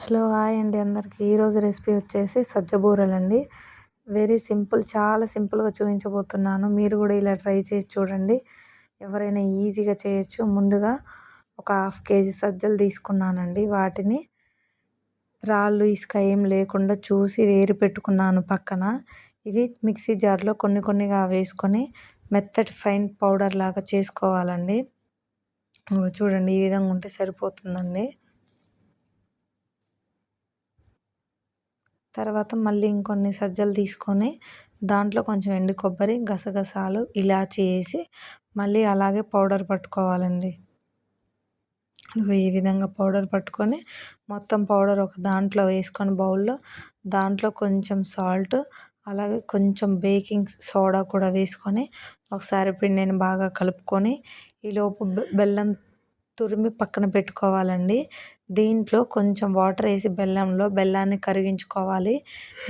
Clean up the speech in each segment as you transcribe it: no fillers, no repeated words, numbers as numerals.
Hello hi అండి అందరికీ. ఈరోజు రెసిపీ వచ్చేసి సజ్జ బూరెలండి. వెరీ సింపుల్, చాలా సింపుల్గా చూపించబోతున్నాను. మీరు కూడా ఇలా ట్రై చేసి చూడండి. ఎవరైనా ఈజీగా చేయొచ్చు. ముందుగా ఒక 1/2 కేజీ సజ్జలు తీసుకున్నానండి. వాటిని రాళ్ళు ఇసుక ఏం లేకుండా చూసి వేరి పెట్టుకున్నాను పక్కన. ఇవి మిక్సీ జార్లో కొన్ని కొన్నిగా వేసుకొని మెత్తటి ఫైన్ పౌడర్ లాగా చేసుకోవాలండి. చూడండి, ఈ విధంగా ఉంటే సరిపోతుందండి. తర్వాత మళ్ళీ ఇంకొన్ని సజ్జలు తీసుకొని దాంట్లో కొంచెం ఎండు కొబ్బరి, గసగసాలు, ఇలాచి వేసి మళ్ళీ అలాగే పౌడర్ పట్టుకోవాలండి. ఈ విధంగా పౌడర్ పట్టుకొని మొత్తం పౌడర్ ఒక దాంట్లో వేసుకొని బౌల్లో, దాంట్లో కొంచెం సాల్ట్, అలాగే కొంచెం బేకింగ్ సోడా కూడా వేసుకొని ఒకసారి పిండిని బాగా కలుపుకొని ఈలోపు బెల్లం తురిమి పక్కన పెట్టుకోవాలండి. దీంట్లో కొంచెం వాటర్ వేసి బెల్లాన్ని కరిగించుకోవాలి.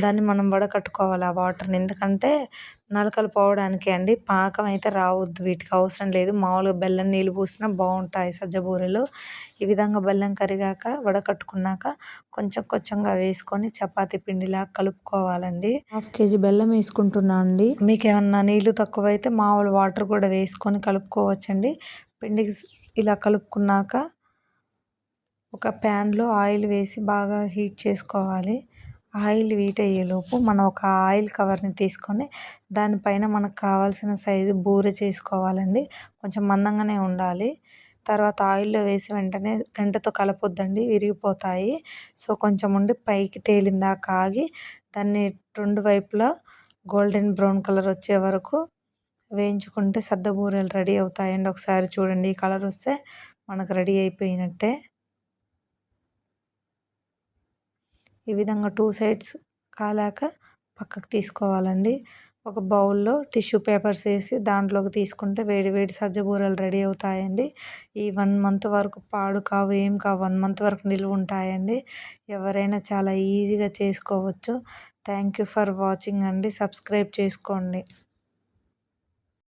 దాన్ని మనం వడకట్టుకోవాలి ఆ వాటర్ని. ఎందుకంటే నలకలు పోవడానికి అండి. పాకం అయితే రావద్దు, వీటికి అవసరం లేదు. మామూలుగా బెల్లం నీళ్ళు పోసినా బాగుంటాయి సజ్జ బూరెలు. ఈ విధంగా బెల్లం కరిగాక వడకట్టుకున్నాక కొంచెం కొంచెంగా వేసుకొని చపాతీ పిండిలా కలుపుకోవాలండి. 1/2 కేజీ బెల్లం వేసుకుంటున్నా అండి. మీకు ఏమన్నా నీళ్ళు తక్కువైతే మామూలు వాటర్ కూడా వేసుకొని కలుపుకోవచ్చండి. పిండికి ఇలా కలుపుకున్నాక ఒక ప్యాన్లో ఆయిల్ వేసి బాగా హీట్ చేసుకోవాలి. ఆయిల్ హీట్ అయ్యేలోపు మనం ఒక ఆయిల్ కవర్ని తీసుకొని దానిపైన మనకు కావాల్సిన సైజు బూరె చేసుకోవాలండి. కొంచెం మందంగానే ఉండాలి. తర్వాత ఆయిల్లో వేసి వెంటనే గంటతో కలపొద్దండి, విరిగిపోతాయి. సో కొంచెం ఉండి పైకి తేలిందాక ఆగి దాన్ని 2 వైపులా గోల్డెన్ బ్రౌన్ కలర్ వచ్చే వరకు వేయించుకుంటే సద్ద బూరెలు రెడీ అవుతాయండి. ఒకసారి చూడండి, ఈ కలర్ వస్తే మనకు రెడీ అయిపోయినట్టే. ఈ విధంగా 2 సైడ్స్ కాలాక పక్కకు తీసుకోవాలండి. ఒక బౌల్లో టిష్యూ పేపర్స్ వేసి దాంట్లోకి తీసుకుంటే వేడి వేడి సజ్జ బూరెలు రెడీ అవుతాయండి. ఈ 1 మంత్ వరకు పాడు కావు, ఏం కావు. 1 మంత్ వరకు నిలువ ఉంటాయండి. ఎవరైనా చాలా ఈజీగా చేసుకోవచ్చు. థ్యాంక్ యూ ఫర్ వాచింగ్ అండి. సబ్స్క్రైబ్ చేసుకోండి.